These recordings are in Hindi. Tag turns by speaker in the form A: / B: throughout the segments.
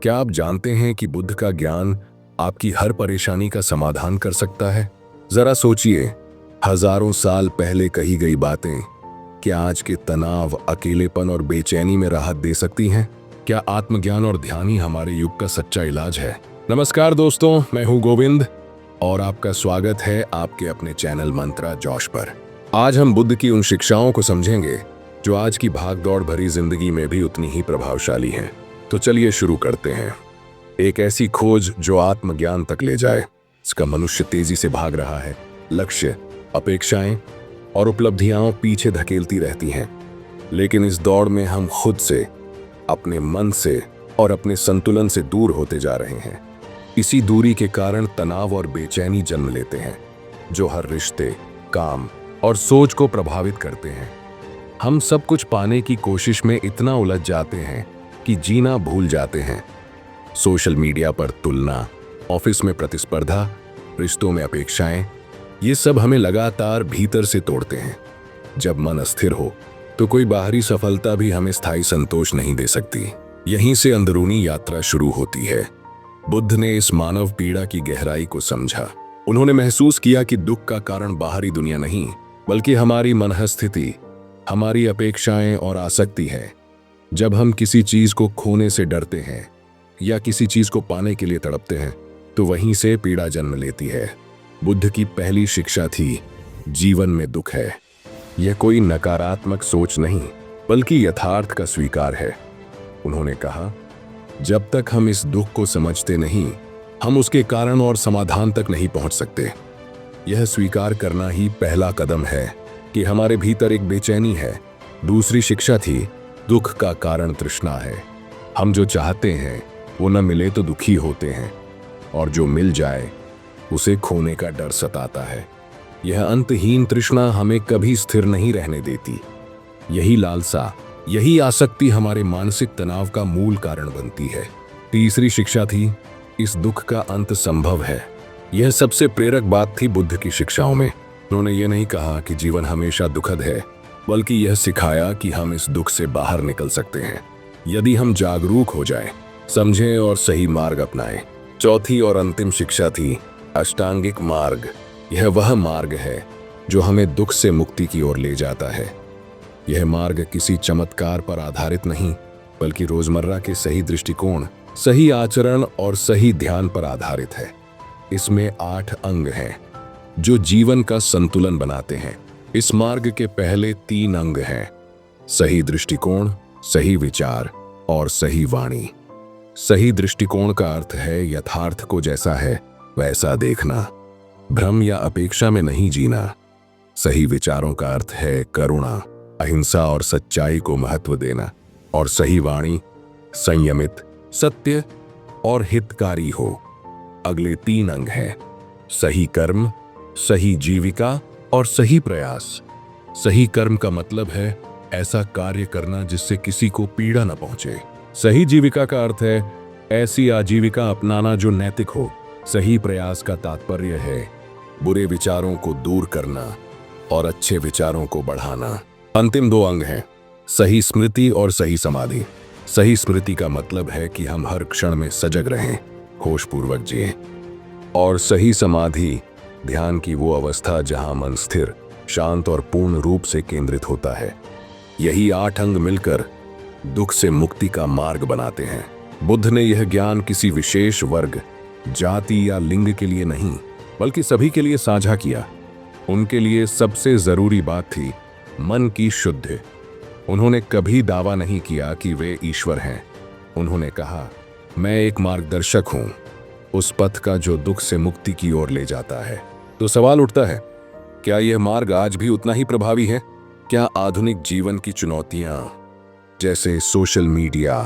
A: क्या आप जानते हैं कि बुद्ध का ज्ञान आपकी हर परेशानी का समाधान कर सकता है? जरा सोचिए, हजारों साल पहले कही गई बातें क्या आज के तनाव, अकेलेपन और बेचैनी में राहत दे सकती हैं? क्या आत्मज्ञान और ध्यान ही हमारे युग का सच्चा इलाज है? नमस्कार दोस्तों, मैं हूं गोविंद और आपका स्वागत है आपके अपने चैनल मंत्रा जोश पर। आज हम बुद्ध की उन शिक्षाओं को समझेंगे जो आज की भागदौड़ भरी जिंदगी में भी उतनी ही प्रभावशाली हैं। तो चलिए शुरू करते हैं। एक ऐसी खोज जो आत्मज्ञान तक ले जाए। इसका मनुष्य तेजी से भाग रहा है। लक्ष्य, अपेक्षाएं और उपलब्धियां पीछे धकेलती रहती हैं, लेकिन इस दौड़ में हम खुद से, अपने मन से और अपने संतुलन से दूर होते जा रहे हैं। इसी दूरी के कारण तनाव और बेचैनी जन्म लेते हैं, जो हर रिश्ते, काम और सोच को प्रभावित करते हैं। हम सब कुछ पाने की कोशिश में इतना उलझ जाते हैं कि जीना भूल जाते हैं। सोशल मीडिया पर तुलना, ऑफिस में प्रतिस्पर्धा, रिश्तों में अपेक्षाएं, ये सब हमें लगातार भीतर से तोड़ते हैं। जब मन अस्थिर हो तो कोई बाहरी सफलता भी हमें स्थायी संतोष नहीं दे सकती। यहीं से अंदरूनी यात्रा शुरू होती है। बुद्ध ने इस मानव पीड़ा की गहराई को समझा। उन्होंने महसूस किया कि दुख का कारण बाहरी दुनिया नहीं, बल्कि हमारी मनःस्थिति, हमारी अपेक्षाएं और आसक्ति है। जब हम किसी चीज को खोने से डरते हैं या किसी चीज को पाने के लिए तड़पते हैं, तो वहीं से पीड़ा जन्म लेती है। बुद्ध की पहली शिक्षा थी, जीवन में दुख है। यह कोई नकारात्मक सोच नहीं, बल्कि यथार्थ का स्वीकार है। उन्होंने कहा, जब तक हम इस दुख को समझते नहीं, हम उसके कारण और समाधान तक नहीं पहुंच सकते। यह स्वीकार करना ही पहला कदम है कि हमारे भीतर एक बेचैनी है। दूसरी शिक्षा थी, दुख का कारण तृष्णा है। हम जो चाहते हैं वो न मिले तो दुखी होते हैं, और जो मिल जाए उसे खोने का डर सताता है। यह अंतहीन तृष्णा हमें कभी स्थिर नहीं रहने देती। यही लालसा, यही आसक्ति हमारे मानसिक तनाव का मूल कारण बनती है। तीसरी शिक्षा थी, इस दुख का अंत संभव है। यह सबसे प्रेरक बात थी बुद्ध की शिक्षाओं में। उन्होंने ये नहीं कहा कि जीवन हमेशा दुखद है, बल्कि यह सिखाया कि हम इस दुख से बाहर निकल सकते हैं, यदि हम जागरूक हो जाएं, समझें और सही मार्ग अपनाएं। चौथी और अंतिम शिक्षा थी, अष्टांगिक मार्ग। यह वह मार्ग है जो हमें दुख से मुक्ति की ओर ले जाता है। यह मार्ग किसी चमत्कार पर आधारित नहीं, बल्कि रोजमर्रा के सही दृष्टिकोण, सही आचरण और सही ध्यान पर आधारित है। इसमें 8 अंग हैं जो जीवन का संतुलन बनाते हैं। इस मार्ग के पहले 3 अंग हैं, सही दृष्टिकोण, सही विचार और सही वाणी। सही दृष्टिकोण का अर्थ है यथार्थ को जैसा है वैसा देखना, भ्रम या अपेक्षा में नहीं जीना। सही विचारों का अर्थ है करुणा, अहिंसा और सच्चाई को महत्व देना। और सही वाणी संयमित, सत्य और हितकारी हो। अगले 3 अंग हैं, सही कर्म, सही जीविका और सही प्रयास। सही कर्म का मतलब है ऐसा कार्य करना जिससे किसी को पीड़ा न पहुंचे। सही जीविका का अर्थ है ऐसी आजीविका अपनाना जो नैतिक हो। सही प्रयास का तात्पर्य है बुरे विचारों को दूर करना और अच्छे विचारों को बढ़ाना। अंतिम 2 अंग हैं, सही स्मृति और सही समाधि। सही स्मृति का मतलब है कि हम हर क्षण में सजग रहें, होशपूर्वक जिएं। और सही समाधि, ध्यान की वो अवस्था जहां मन स्थिर, शांत और पूर्ण रूप से केंद्रित होता है। यही 8 अंग मिलकर दुख से मुक्ति का मार्ग बनाते हैं। बुद्ध ने यह ज्ञान किसी विशेष वर्ग, जाति या लिंग के लिए नहीं, बल्कि सभी के लिए साझा किया। उनके लिए सबसे जरूरी बात थी मन की शुद्धि। उन्होंने कभी दावा नहीं किया कि वे ईश्वर हैं। उन्होंने कहा, मैं एक मार्गदर्शक हूं, उस पथ का जो दुख से मुक्ति की ओर ले जाता है। तो सवाल उठता है, क्या यह मार्ग आज भी उतना ही प्रभावी है? क्या आधुनिक जीवन की चुनौतियां जैसे सोशल मीडिया,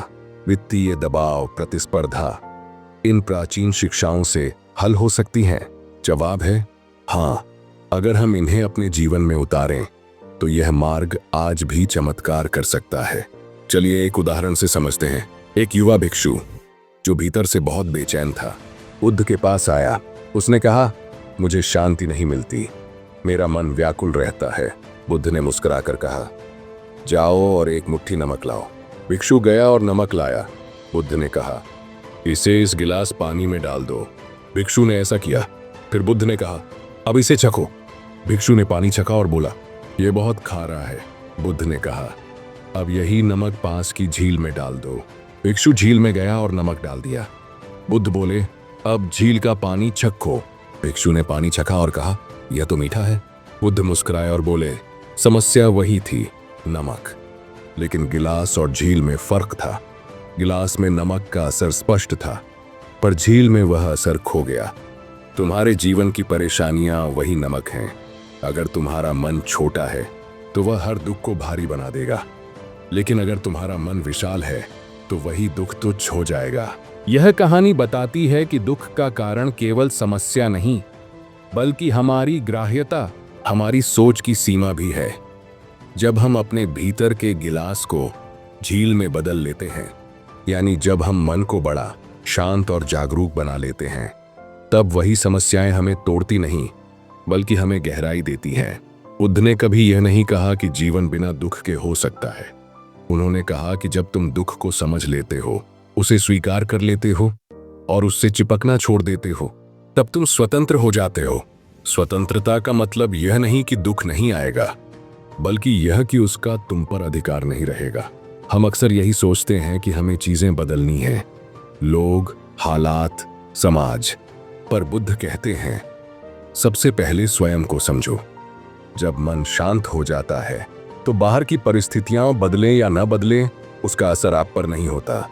A: वित्तीय दबाव, प्रतिस्पर्धा, इन प्राचीन शिक्षाओं से हल हो सकती हैं? जवाब है हाँ। अगर हम इन्हें अपने जीवन में उतारें तो यह मार्ग आज भी चमत्कार कर सकता है। चलिए एक उदाहरण से समझते हैं। एक युवा भिक्षु जो भीतर से बहुत बेचैन था, बुद्ध के पास आया। उसने कहा, मुझे शांति नहीं मिलती, मेरा मन व्याकुल रहता है। बुद्ध ने मुस्कुराकर कहा, जाओ और एक मुट्ठी नमक लाओ। भिक्षु गया और नमक लाया। बुद्ध ने कहा, इसे इस गिलास पानी में डाल दो। भिक्षु ने ऐसा किया। फिर बुद्ध ने कहा, अब इसे चखो। भिक्षु ने पानी चखा और बोला, यह बहुत खारा है। बुद्ध ने कहा, अब यही नमक पास की झील में डाल दो। भिक्षु झील में गया और नमक डाल दिया। बुद्ध बोले, अब झील का पानी चखो। भिक्षु ने पानी चखा और कहा, यह तो मीठा है। बुद्ध मुस्कुराए और बोले, समस्या वही थी, नमक। लेकिन गिलास और झील में फर्क था। गिलास में नमक का असर स्पष्ट था, पर झील में वह असर खो गया। तुम्हारे जीवन की परेशानियां वही नमक हैं। अगर तुम्हारा मन छोटा है तो वह हर दुख को भारी बना देगा, लेकिन अगर तुम्हारा मन विशाल है तो वही दुख तुच्छ हो जाएगा। यह कहानी बताती है कि दुख का कारण केवल समस्या नहीं, बल्कि हमारी ग्राह्यता, हमारी सोच की सीमा भी है। जब हम अपने भीतर के गिलास को झील में बदल लेते हैं, यानी जब हम मन को बड़ा, शांत और जागरूक बना लेते हैं, तब वही समस्याएं हमें तोड़ती नहीं, बल्कि हमें गहराई देती हैं। बुद्ध ने कभी यह नहीं कहा कि जीवन बिना दुख के हो सकता है। उन्होंने कहा कि जब तुम दुख को समझ लेते हो, उसे स्वीकार कर लेते हो और उससे चिपकना छोड़ देते हो, तब तुम स्वतंत्र हो जाते हो। स्वतंत्रता का मतलब यह नहीं कि दुख नहीं आएगा, बल्कि यह कि उसका तुम पर अधिकार नहीं रहेगा। हम अक्सर यही सोचते हैं कि हमें चीजें बदलनी हैं, लोग, हालात, समाज। पर बुद्ध कहते हैं, सबसे पहले स्वयं को समझो। जब मन शांत हो जाता है तो बाहर की परिस्थितियां बदलें या न बदलें, उसका असर आप पर नहीं होता।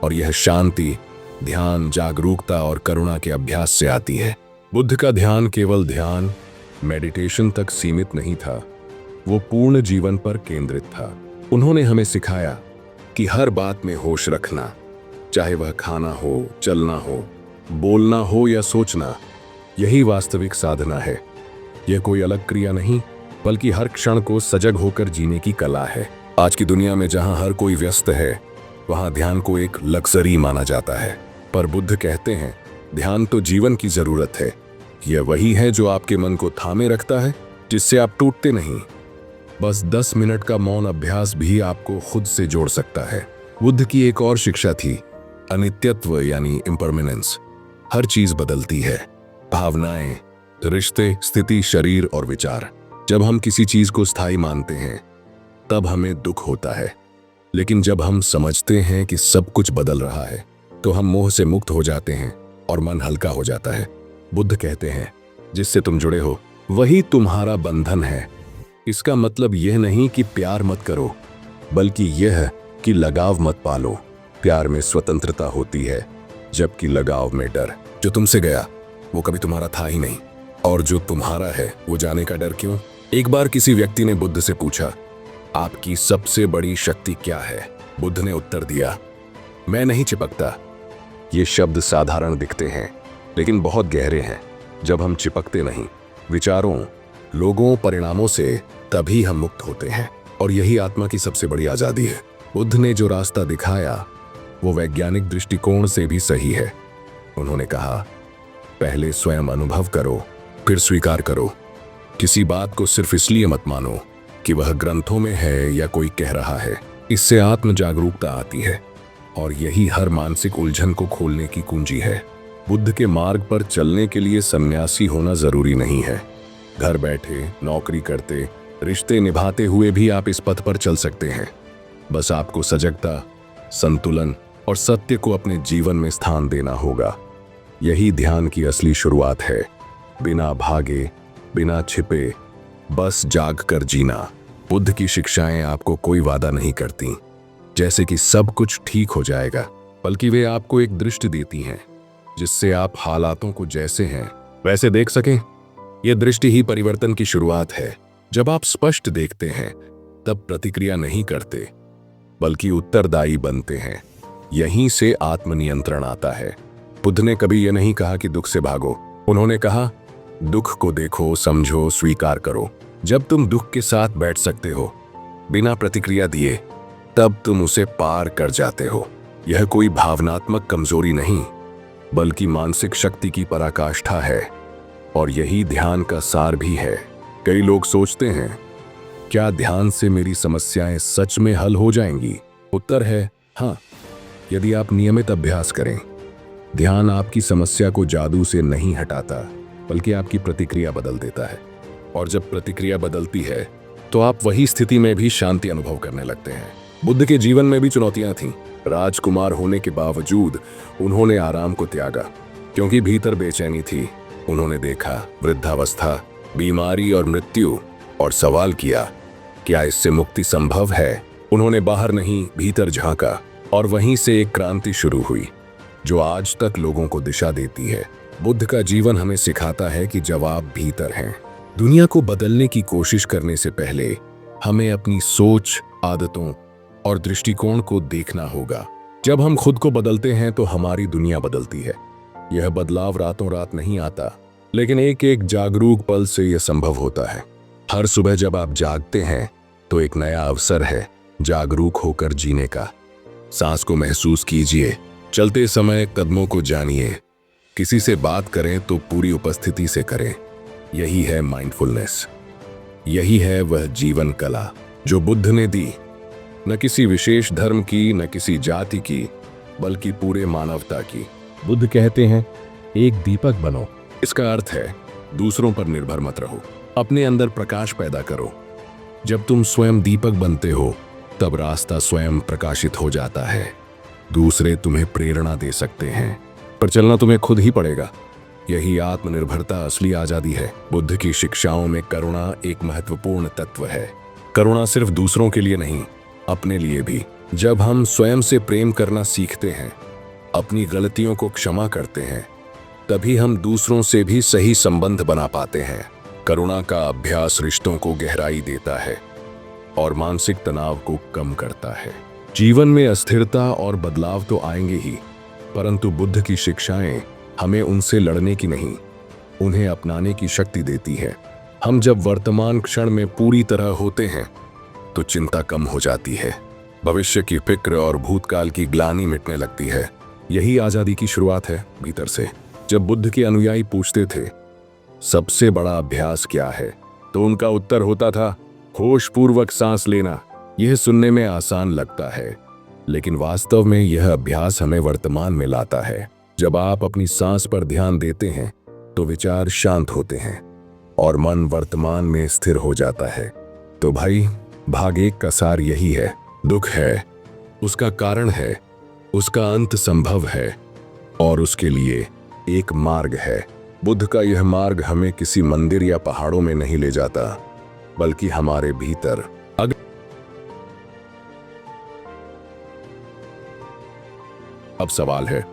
A: और यह शांति ध्यान, जागरूकता और करुणा के अभ्यास से आती है। बुद्ध का ध्यान केवल ध्यान, मेडिटेशन तक सीमित नहीं था, वो पूर्ण जीवन पर केंद्रित था। उन्होंने हमें सिखाया कि हर बात में होश रखना, चाहे वह खाना हो, चलना हो, बोलना हो या सोचना, यही वास्तविक साधना है। यह कोई अलग क्रिया नहीं, बल्कि हर क्षण को सजग होकर जीने की कला है। आज की दुनिया में जहां हर कोई व्यस्त है, वहां ध्यान को एक लग्जरी माना जाता है। पर बुद्ध कहते हैं, ध्यान तो जीवन की जरूरत है। यह वही है जो आपके मन को थामे रखता है, जिससे आप टूटते नहीं। बस 10 मिनट का मौन अभ्यास भी आपको खुद से जोड़ सकता है। बुद्ध की एक और शिक्षा थी, अनित्यत्व यानी इम्परमानेंस। हर चीज बदलती है, भावनाएं, रिश्ते, स्थिति, शरीर और विचार। जब हम किसी चीज को स्थायी मानते हैं, तब हमें दुख होता है। लेकिन जब हम समझते हैं कि सब कुछ बदल रहा है, तो हम मोह से मुक्त हो जाते हैं और मन हल्का हो जाता है। बुद्ध कहते हैं, जिससे तुम जुड़े हो वही तुम्हारा बंधन है। इसका मतलब यह नहीं कि प्यार मत करो, बल्कि यह कि लगाव मत पालो। प्यार में स्वतंत्रता होती है, जबकि लगाव में डर। जो तुमसे गया वो कभी तुम्हारा था ही नहीं, और जो तुम्हारा है वो जाने का डर क्यों? एक बार किसी व्यक्ति ने बुद्ध से पूछा, आपकी सबसे बड़ी शक्ति क्या है? बुद्ध ने उत्तर दिया, मैं नहीं चिपकता। ये शब्द साधारण दिखते हैं, लेकिन बहुत गहरे हैं। जब हम चिपकते नहीं विचारों, लोगों, परिणामों से, तभी हम मुक्त होते हैं। और यही आत्मा की सबसे बड़ी आजादी है। बुद्ध ने जो रास्ता दिखाया वो वैज्ञानिक दृष्टिकोण से भी सही है। उन्होंने कहा, पहले स्वयं अनुभव करो, फिर स्वीकार करो। किसी बात को सिर्फ इसलिए मत मानो कि वह ग्रंथों में है या कोई कह रहा है। इससे आत्म जागरूकता आती है, और यही हर मानसिक उलझन को खोलने की कुंजी है। बुद्ध के मार्ग पर चलने के लिए सन्यासी होना जरूरी नहीं है। घर बैठे, नौकरी करते, रिश्ते निभाते हुए भी आप इस पथ पर चल सकते हैं। बस आपको सजगता, संतुलन और सत्य को अपने जीवन में स्थान देना होगा। यही ध्यान की असली शुरुआत है। बिना भागे, बिना छिपे, बस जाग कर जीना। बुद्ध की शिक्षाएं आपको कोई वादा नहीं करती, जैसे कि सब कुछ ठीक हो जाएगा, बल्कि वे आपको एक दृष्टि देती हैं, जिससे आप हालातों को जैसे हैं वैसे देख सकें। यह दृष्टि ही परिवर्तन की शुरुआत है। जब आप स्पष्ट देखते हैं, तब प्रतिक्रिया नहीं करते, बल्कि उत्तरदायी बनते हैं। यहीं से आत्मनियंत्रण आता है। बुद्ध ने कभी यह नहीं कहा कि दुख से भागो। उन्होंने कहा, दुख को देखो, समझो, स्वीकार करो। जब तुम दुख के साथ बैठ सकते हो, बिना प्रतिक्रिया दिए, तब तुम उसे पार कर जाते हो। यह कोई भावनात्मक कमजोरी नहीं, बल्कि मानसिक शक्ति की पराकाष्ठा है। और यही ध्यान का सार भी है। कई लोग सोचते हैं, क्या ध्यान से मेरी समस्याएं सच में हल हो जाएंगी? उत्तर है हाँ, यदि आप नियमित अभ्यास करें, ध्यान आपकी समस्या को जादू से नहीं हटाता, बल्कि आपकी प्रतिक्रिया बदल देता है। और जब प्रतिक्रिया बदलती है तो आप वही स्थिति में भी शांति अनुभव करने लगते हैं। बुद्ध के जीवन में भी चुनौतियां थीं। राजकुमार होने के बावजूद उन्होंने आराम को त्यागा, क्योंकि भीतर बेचैनी थी। उन्होंने देखा वृद्धावस्था, बीमारी और मृत्यु, और सवाल किया, क्या इससे मुक्ति संभव है? उन्होंने बाहर नहीं, भीतर झांका, और वहीं से एक क्रांति शुरू हुई जो आज तक लोगों को दिशा देती है। बुद्ध का जीवन हमें सिखाता है कि जवाब भीतर हैं। दुनिया को बदलने की कोशिश करने से पहले हमें अपनी सोच, आदतों और दृष्टिकोण को देखना होगा। जब हम खुद को बदलते हैं तो हमारी दुनिया बदलती है। यह बदलाव रातों रात नहीं आता, लेकिन एक एक जागरूक पल से यह संभव होता है। हर सुबह जब आप जागते हैं तो एक नया अवसर है जागरूक होकर जीने का। सांस को महसूस कीजिए, चलते समय कदमों को जानिए, किसी से बात करें तो पूरी उपस्थिति से करें। यही है माइंडफुलनेस। यही है वह जीवन कला जो बुद्ध ने दी, न किसी विशेष धर्म की, न किसी जाति की, बल्कि पूरे मानवता की। बुद्ध कहते हैं, एक दीपक बनो। इसका अर्थ है दूसरों पर निर्भर मत रहो, अपने अंदर प्रकाश पैदा करो। जब तुम स्वयं दीपक बनते हो तब रास्ता स्वयं प्रकाशित हो जाता है। दूसरे तुम्हें प्रेरणा दे सकते हैं, पर चलना तुम्हें खुद ही पड़ेगा। यही आत्मनिर्भरता असली आजादी है। बुद्ध की शिक्षाओं में करुणा एक महत्वपूर्ण तत्व है। करुणा सिर्फ दूसरों के लिए नहीं, अपने लिए भी। जब हम स्वयं से प्रेम करना सीखते हैं, अपनी गलतियों को क्षमा करते हैं, तभी हम दूसरों से भी सही संबंध बना पाते हैं। करुणा का अभ्यास रिश्तों को गहराई देता है और मानसिक तनाव को कम करता है। जीवन में अस्थिरता और बदलाव तो आएंगे ही, परंतु बुद्ध की शिक्षाएं हमें उनसे लड़ने की नहीं, उन्हें अपनाने की शक्ति देती है। हम जब वर्तमान क्षण में पूरी तरह होते हैं तो चिंता कम हो जाती है, भविष्य की फिक्र और भूतकाल की ग्लानि मिटने लगती है। यही आजादी की शुरुआत है, भीतर से। जब बुद्ध के अनुयायी पूछते थे, सबसे बड़ा अभ्यास क्या है, तो उनका उत्तर होता था, होशपूर्वक सांस लेना। यह सुनने में आसान लगता है, लेकिन वास्तव में यह अभ्यास हमें वर्तमान में लाता है। जब आप अपनी सांस पर ध्यान देते हैं तो विचार शांत होते हैं और मन वर्तमान में स्थिर हो जाता है। तो भाई, भाग एक का सार यही है। दुख है, उसका कारण है, उसका अंत संभव है, और उसके लिए एक मार्ग है। बुद्ध का यह मार्ग हमें किसी मंदिर या पहाड़ों में नहीं ले जाता, बल्कि हमारे भीतर। अब सवाल है,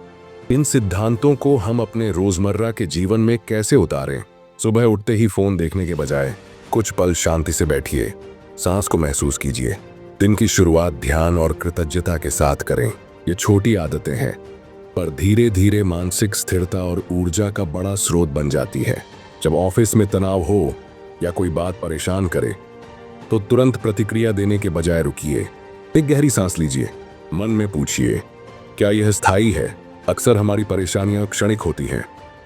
A: इन सिद्धांतों को हम अपने रोजमर्रा के जीवन में कैसे उतारें? सुबह उठते ही फोन देखने के बजाय कुछ पल शांति से बैठिए, सांस को महसूस कीजिए। दिन की शुरुआत ध्यान और कृतज्ञता के साथ करें। ये छोटी आदतें हैं, पर धीरे धीरे मानसिक स्थिरता और ऊर्जा का बड़ा स्रोत बन जाती है। जब ऑफिस में तनाव हो या कोई बात परेशान करे तो तुरंत प्रतिक्रिया देने के बजाय रुकिए, एक गहरी सांस लीजिए, मन में पूछिए, क्या यह स्थायी है? अक्सर हमारी परेशानियां क्षणिक होती हैं,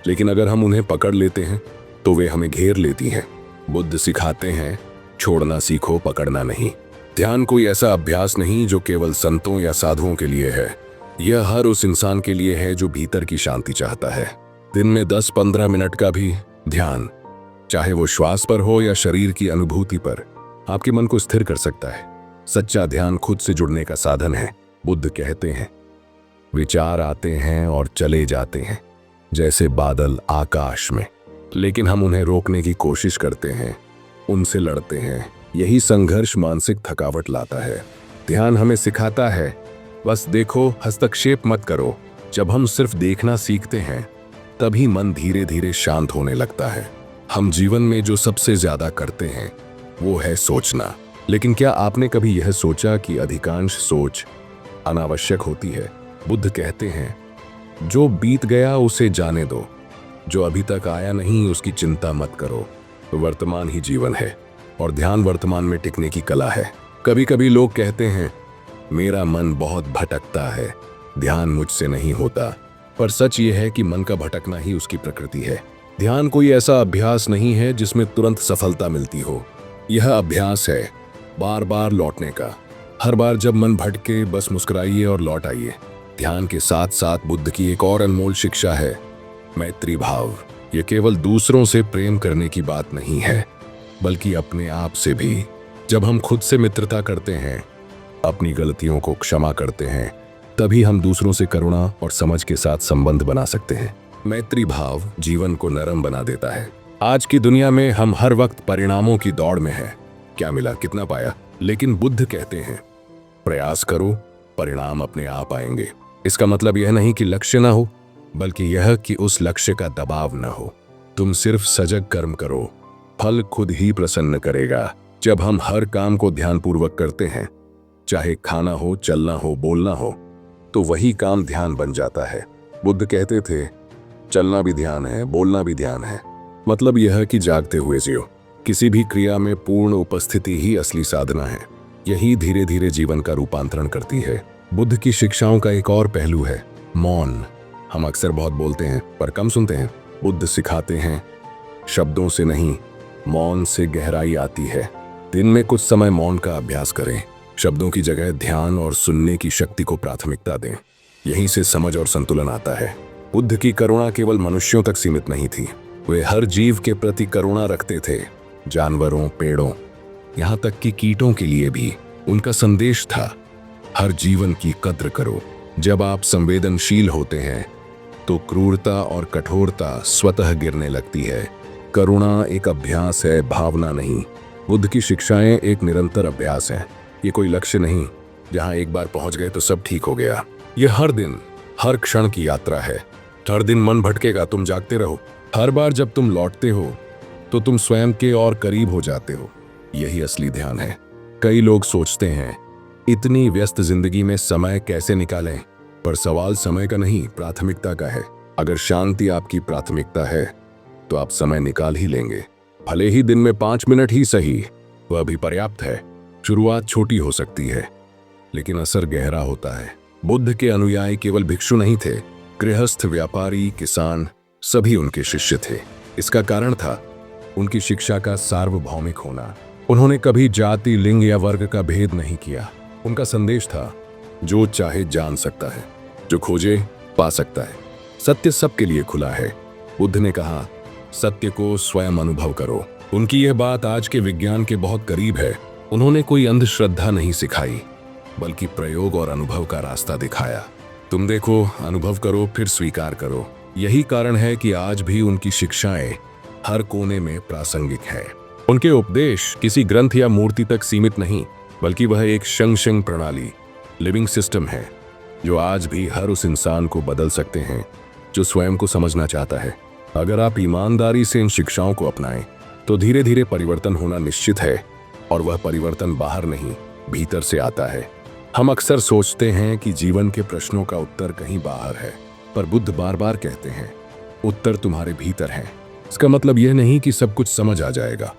A: लेकिन अगर हम उन्हें पकड़ लेते हैं तो वे हमें घेर लेती हैं। बुद्ध सिखाते हैं, छोड़ना सीखो, पकड़ना नहीं। ध्यान कोई ऐसा अभ्यास नहीं जो केवल संतों या साधुओं के लिए है। यह हर उस इंसान के लिए है जो भीतर की शांति चाहता है। दिन में 10-15 मिनट का भी ध्यान, चाहे वो श्वास पर हो या शरीर की अनुभूति पर, आपके मन को स्थिर कर सकता है। सच्चा ध्यान खुद से जुड़ने का साधन है। बुद्ध कहते हैं, विचार आते हैं और चले जाते हैं जैसे बादल आकाश में, लेकिन हम उन्हें रोकने की कोशिश करते हैं, उनसे लड़ते हैं। यही संघर्ष मानसिक थकावट लाता है। ध्यान हमें सिखाता है, बस देखो, हस्तक्षेप मत करो। जब हम सिर्फ देखना सीखते हैं तभी मन धीरे धीरे शांत होने लगता है। हम जीवन में जो सबसे ज्यादा करते हैं वो है सोचना, लेकिन क्या आपने कभी यह सोचा कि अधिकांश सोच अनावश्यक होती है? बुद्ध कहते हैं, जो बीत गया उसे जाने दो, जो अभी तक आया नहीं उसकी चिंता मत करो। वर्तमान ही जीवन है और ध्यान वर्तमान में टिकने की कला है। कभी कभी लोग कहते हैं, मेरा मन बहुत भटकता है, ध्यान मुझसे नहीं होता, पर सच ये है कि मन का भटकना ही उसकी प्रकृति है। ध्यान कोई ऐसा अभ्यास नहीं है जिसमें तुरंत सफलता मिलती हो। यह अभ्यास है बार बार लौटने का। हर बार जब मन भटके बस मुस्कुराइए और लौट आइए। ध्यान के साथ साथ बुद्ध की एक और अनमोल शिक्षा है, मैत्री भाव। ये केवल दूसरों से प्रेम करने की बात नहीं है, बल्कि अपने आप से भी। जब हम खुद से मित्रता करते हैं, अपनी गलतियों को क्षमा करते हैं, तभी हम दूसरों से करुणा और समझ के साथ संबंध बना सकते हैं। मैत्री भाव जीवन को नरम बना देता है। आज की दुनिया में हम हर वक्त परिणामों की दौड़ में हैं। क्या मिला, कितना पाया? लेकिन बुद्ध कहते हैं, प्रयास करो, परिणाम अपने आप आएंगे। इसका मतलब यह नहीं कि लक्ष्य न हो, बल्कि यह कि उस लक्ष्य का दबाव न हो। तुम सिर्फ सजग कर्म करो, फल खुद ही प्रसन्न करेगा। जब हम हर काम को ध्यानपूर्वक करते हैं, चाहे खाना हो, चलना हो, बोलना हो, तो वही काम ध्यान बन जाता है। बुद्ध कहते थे, चलना भी ध्यान है, बोलना भी ध्यान है। मतलब यह कि जागते हुए जियो। किसी भी क्रिया में पूर्ण उपस्थिति ही असली साधना है। यही धीरे धीरे जीवन का रूपांतरण करती है। बुद्ध की शिक्षाओं का एक और पहलू है मौन। हम अक्सर बहुत बोलते हैं पर कम सुनते हैं। बुद्ध सिखाते हैं, शब्दों से नहीं, मौन से गहराई आती है। दिन में कुछ समय मौन का अभ्यास करें। शब्दों की जगह ध्यान और सुनने की शक्ति को प्राथमिकता दें। यहीं से समझ और संतुलन आता है। बुद्ध की करुणा केवल मनुष्यों तक सीमित नहीं थी। वे हर जीव के प्रति करुणा रखते थे, जानवरों, पेड़ों, यहाँ तक कि कीटों के लिए भी। उनका संदेश था, हर जीवन की कद्र करो। जब आप संवेदनशील होते हैं तो क्रूरता और कठोरता स्वतः गिरने लगती है। करुणा एक अभ्यास है, भावना नहीं। बुद्ध की शिक्षाएं एक निरंतर अभ्यास है। ये कोई लक्ष्य नहीं जहां एक बार पहुंच गए तो सब ठीक हो गया। ये हर दिन, हर क्षण की यात्रा है। हर दिन मन भटकेगा, तुम जागते रहो। हर बार जब तुम लौटते हो तो तुम स्वयं के और करीब हो जाते हो। यही असली ध्यान है। कई लोग सोचते हैं, इतनी व्यस्त जिंदगी में समय कैसे निकालें? पर सवाल समय का नहीं, प्राथमिकता का है। अगर शांति आपकी प्राथमिकता है तो आप समय निकाल ही लेंगे। भले ही दिन में 5 मिनट ही सही, वह भी पर्याप्त है। शुरुआत छोटी हो सकती है, लेकिन असर गहरा होता है। बुद्ध के अनुयायी केवल भिक्षु नहीं थे। गृहस्थ, व्यापारी, किसान, सभी उनके शिष्य थे। इसका कारण था उनकी शिक्षा का सार्वभौमिक होना। उन्होंने कभी जाति, लिंग या वर्ग का भेद नहीं किया। उनका संदेश था, जो चाहे जान सकता है, जो खोजे पा सकता है। सत्य सबके लिए खुला है। बुद्ध ने कहा, सत्य को स्वयं अनुभव करो। उनकी यह बात आज के विज्ञान के बहुत करीब है। उन्होंने कोई अंधश्रद्धा नहीं सिखाई, बल्कि प्रयोग और अनुभव का रास्ता दिखाया। तुम देखो, अनुभव करो, फिर स्वीकार करो। यही कारण है कि आज भी उनकी शिक्षाएं हर कोने में प्रासंगिक है। उनके उपदेश किसी ग्रंथ या मूर्ति तक सीमित नहीं, बल्कि वह एक शंग प्रणाली, लिविंग सिस्टम है, जो आज भी हर उस इंसान को बदल सकते हैं जो स्वयं को समझना चाहता है। अगर आप ईमानदारी से इन शिक्षाओं को अपनाएं, तो धीरे धीरे परिवर्तन होना निश्चित है। और वह परिवर्तन बाहर नहीं, भीतर से आता है। हम अक्सर सोचते हैं कि जीवन के प्रश्नों का उत्तर कहीं बाहर है, पर बुद्ध बार बार कहते हैं, उत्तर तुम्हारे भीतर है। इसका मतलब यह नहीं कि सब कुछ समझ आ जाएगा,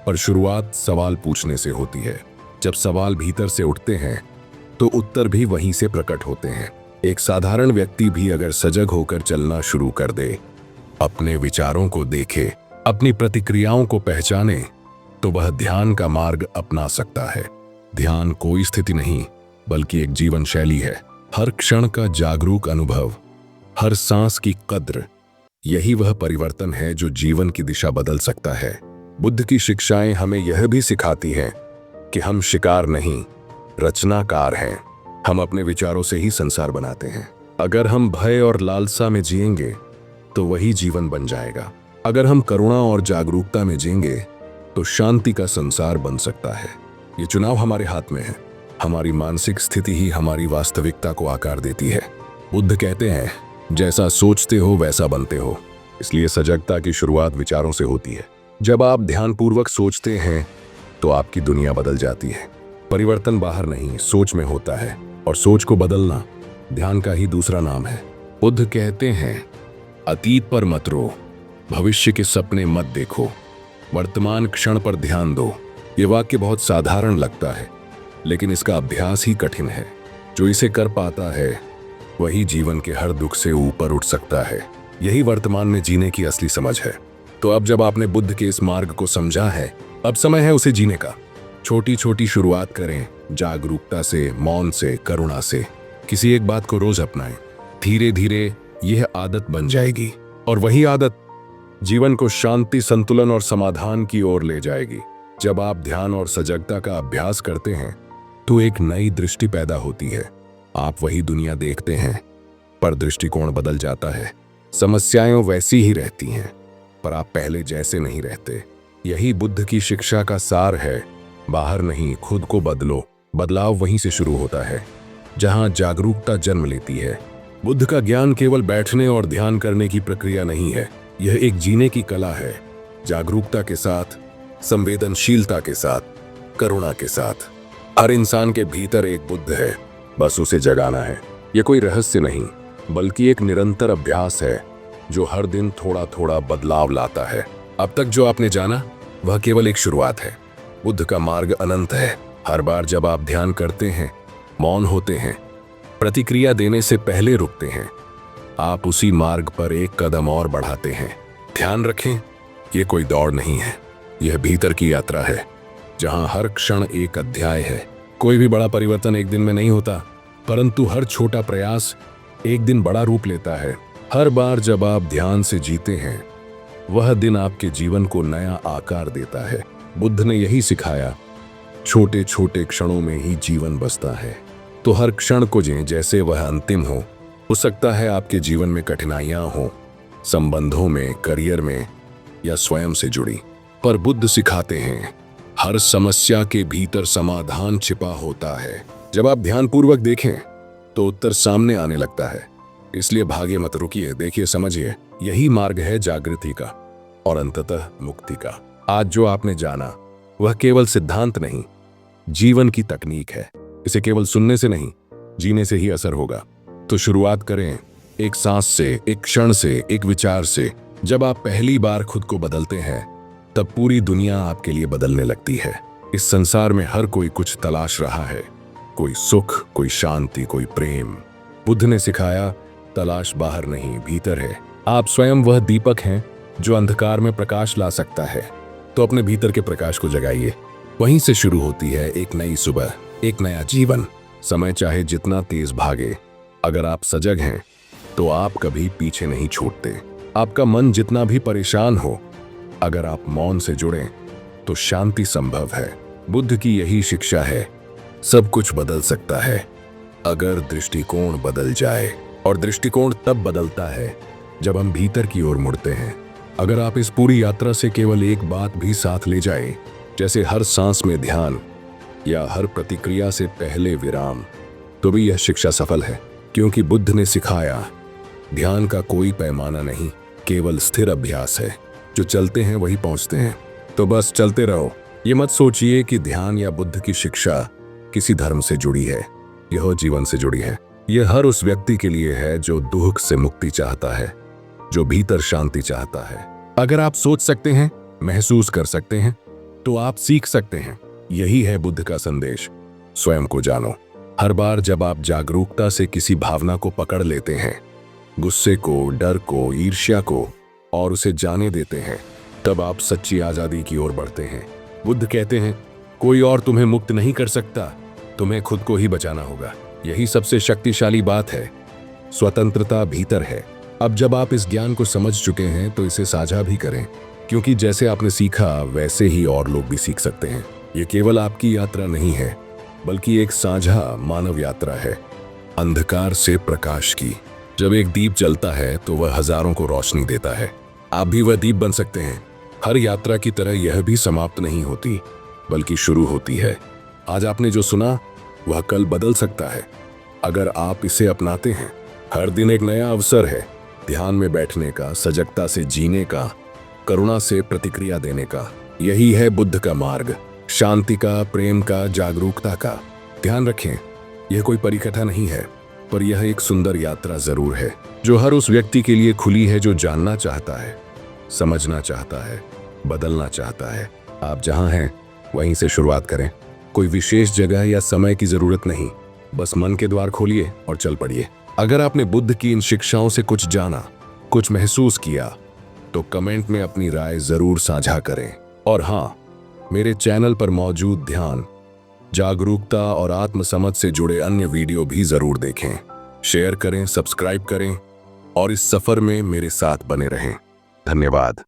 A: पर शुरुआत सवाल पूछने से होती है। जब सवाल भीतर से उठते हैं तो उत्तर भी वहीं से प्रकट होते हैं। एक साधारण व्यक्ति भी अगर सजग होकर चलना शुरू कर दे, अपने विचारों को देखे, अपनी प्रतिक्रियाओं को पहचाने, तो वह ध्यान का मार्ग अपना सकता है। ध्यान कोई स्थिति नहीं, बल्कि एक जीवन शैली है। हर क्षण का जागरूक अनुभव, हर सांस की कद्र, यही वह परिवर्तन है जो जीवन की दिशा बदल सकता है। बुद्ध की शिक्षाएं हमें यह भी सिखाती हैं कि हम शिकार नहीं, रचनाकार हैं। हम अपने विचारों से ही संसार बनाते हैं। अगर हम भय और लालसा में जिएंगे तो वही जीवन बन जाएगा। अगर हम करुणा और जागरूकता में जिएंगे तो शांति का संसार बन सकता है। ये चुनाव हमारे हाथ में है। हमारी मानसिक स्थिति ही हमारी वास्तविकता को आकार देती है। बुद्ध कहते हैं, जैसा सोचते हो वैसा बनते हो। इसलिए सजगता की शुरुआत विचारों से होती है। जब आप ध्यानपूर्वक सोचते हैं तो आपकी दुनिया बदल जाती है। परिवर्तन बाहर नहीं, सोच में होता है, और सोच को बदलना ध्यान का ही दूसरा नाम है। बुद्ध कहते हैं, अतीत पर मत रो, भविष्य के सपने मत देखो, वर्तमान क्षण पर ध्यान दो। ये वाक्य बहुत साधारण लगता है, लेकिन इसका अभ्यास ही कठिन है। जो इसे कर पाता है वही जीवन के हर दुख से ऊपर उठ सकता है। यही वर्तमान में जीने की असली समझ है। तो अब जब आपने बुद्ध के इस मार्ग को समझा है, अब समय है उसे जीने का। छोटी छोटी शुरुआत करें, जागरूकता से, मौन से, करुणा से। किसी एक बात को रोज अपनाएं। धीरे धीरे यह आदत बन जाएगी और वही आदत जीवन को शांति, संतुलन और समाधान की ओर ले जाएगी। जब आप ध्यान और सजगता का अभ्यास करते हैं तो एक नई दृष्टि पैदा होती है। आप वही दुनिया देखते हैं पर दृष्टिकोण बदल जाता है। समस्याएं वैसी ही रहती हैं पर आप पहले जैसे नहीं रहते। यही बुद्ध की शिक्षा का सार है। बाहर नहीं, खुद को बदलो। बदलाव वहीं से शुरू होता है जहां जागरूकता जन्म लेती है। बुद्ध का ज्ञान केवल बैठने और ध्यान करने की प्रक्रिया नहीं है, यह एक जीने की कला है। जागरूकता के साथ, संवेदनशीलता के साथ, करुणा के साथ। हर इंसान के भीतर एक बुद्ध है, बस उसे जगाना है। यह कोई रहस्य नहीं बल्कि एक निरंतर अभ्यास है जो हर दिन थोड़ा थोड़ा बदलाव लाता है। अब तक जो आपने जाना वह केवल एक शुरुआत है। बुद्ध का मार्ग अनंत है। हर बार जब आप ध्यान करते हैं, मौन होते हैं, प्रतिक्रिया देने से पहले रुकते हैं, आप उसी मार्ग पर एक कदम और बढ़ाते हैं। ध्यान रखें, ये कोई दौड़ नहीं है, यह भीतर की यात्रा है जहां हर क्षण एक अध्याय है। कोई भी बड़ा परिवर्तन एक दिन में नहीं होता, परंतु हर छोटा प्रयास एक दिन बड़ा रूप लेता है। हर बार जब आप ध्यान से जीते हैं, वह दिन आपके जीवन को नया आकार देता है। बुद्ध ने यही सिखाया, छोटे छोटे क्षणों में ही जीवन बसता है। तो हर क्षण को जिएं जैसे वह अंतिम हो सकता है आपके जीवन में कठिनाइयां हो, संबंधों में, करियर में या स्वयं से जुड़ी, पर बुद्ध सिखाते हैं हर समस्या के भीतर समाधान छिपा होता है। जब आप ध्यानपूर्वक देखें तो उत्तर सामने आने लगता है। इसलिए भागे मत, रुकिए, देखिए, समझिए। यही मार्ग है जागृति का और अंततः मुक्ति का। आज जो आपने जाना वह केवल सिद्धांत नहीं, जीवन की तकनीक है। इसे केवल सुनने से नहीं, जीने से ही असर होगा। तो शुरुआत करें, एक सांस से, एक क्षण से, एक विचार से। जब आप पहली बार खुद को बदलते हैं तब पूरी दुनिया आपके लिए बदलने लगती है। इस संसार में हर कोई कुछ तलाश रहा है, कोई सुख, कोई शांति, कोई प्रेम। बुद्ध ने सिखाया, तलाश बाहर नहीं, भीतर है। आप स्वयं वह दीपक हैं जो अंधकार में प्रकाश ला सकता है। तो अपने भीतर के प्रकाश को जगाइए। वहीं से शुरू होती है एक नई सुबह, एक नया जीवन। समय चाहे जितना तेज भागे, अगर आप सजग हैं तो आप कभी पीछे नहीं छूटते। आपका मन जितना भी परेशान हो, अगर आप मौन से जुड़ें तो शांति संभव है। बुद्ध की यही शिक्षा है, सब कुछ बदल सकता है अगर दृष्टिकोण बदल जाए। और दृष्टिकोण तब बदलता है जब हम भीतर की ओर मुड़ते हैं। अगर आप इस पूरी यात्रा से केवल एक बात भी साथ ले जाएं, जैसे हर सांस में ध्यान या हर प्रतिक्रिया से पहले विराम, तो भी यह शिक्षा सफल है। क्योंकि बुद्ध ने सिखाया, ध्यान का कोई पैमाना नहीं, केवल स्थिर अभ्यास है। जो चलते हैं वही पहुंचते हैं। तो बस चलते रहो। ये मत सोचिए कि ध्यान या बुद्ध की शिक्षा किसी धर्म से जुड़ी है, यह जीवन से जुड़ी है। यह हर उस व्यक्ति के लिए है जो दुख से मुक्ति चाहता है, जो भीतर शांति चाहता है। अगर आप सोच सकते हैं, महसूस कर सकते हैं, तो आप सीख सकते हैं। यही है बुद्ध का संदेश। स्वयं को जानो। हर बार जब आप जागरूकता से किसी भावना को पकड़ लेते हैं, गुस्से को, डर को, ईर्ष्या को, और उसे जाने देते हैं, तब आप सच्ची आजादी की ओर बढ़ते हैं। बुद्ध कहते हैं, कोई और तुम्हें मुक्त नहीं कर सकता, तुम्हें खुद को ही बचाना होगा। यही सबसे शक्तिशाली बात है। स्वतंत्रता भीतर है। अब जब आप इस ज्ञान को समझ चुके हैं तो इसे साझा भी करें, क्योंकि जैसे आपने सीखा वैसे ही और लोग भी सीख सकते हैं। ये केवल आपकी यात्रा नहीं है, बल्कि एक साझा मानव यात्रा है, अंधकार से प्रकाश की। जब एक दीप जलता है तो वह हजारों को रोशनी देता है। आप भी वह दीप बन सकते हैं। हर यात्रा की तरह यह भी समाप्त नहीं होती, बल्कि शुरू होती है। आज आपने जो सुना वह कल बदल सकता है, अगर आप इसे अपनाते हैं। हर दिन एक नया अवसर है, ध्यान में बैठने का, सजगता से जीने का, करुणा से प्रतिक्रिया देने का। यही है बुद्ध का मार्ग, शांति का, प्रेम का, जागरूकता का। ध्यान रखें, यह कोई परिकथा नहीं है, पर यह एक सुंदर यात्रा जरूर है, जो हर उस व्यक्ति के लिए खुली है जो जानना चाहता है, समझना चाहता है, बदलना चाहता है। आप जहां हैं वहीं से शुरुआत करें। कोई विशेष जगह या समय की जरूरत नहीं, बस मन के द्वार खोलिए और चल पड़िए। अगर आपने बुद्ध की इन शिक्षाओं से कुछ जाना, कुछ महसूस किया, तो कमेंट में अपनी राय जरूर साझा करें। और हाँ, मेरे चैनल पर मौजूद ध्यान, जागरूकता और आत्मसमझ से जुड़े अन्य वीडियो भी जरूर देखें। शेयर करें, सब्सक्राइब करें और इस सफर में मेरे साथ बने रहें। धन्यवाद।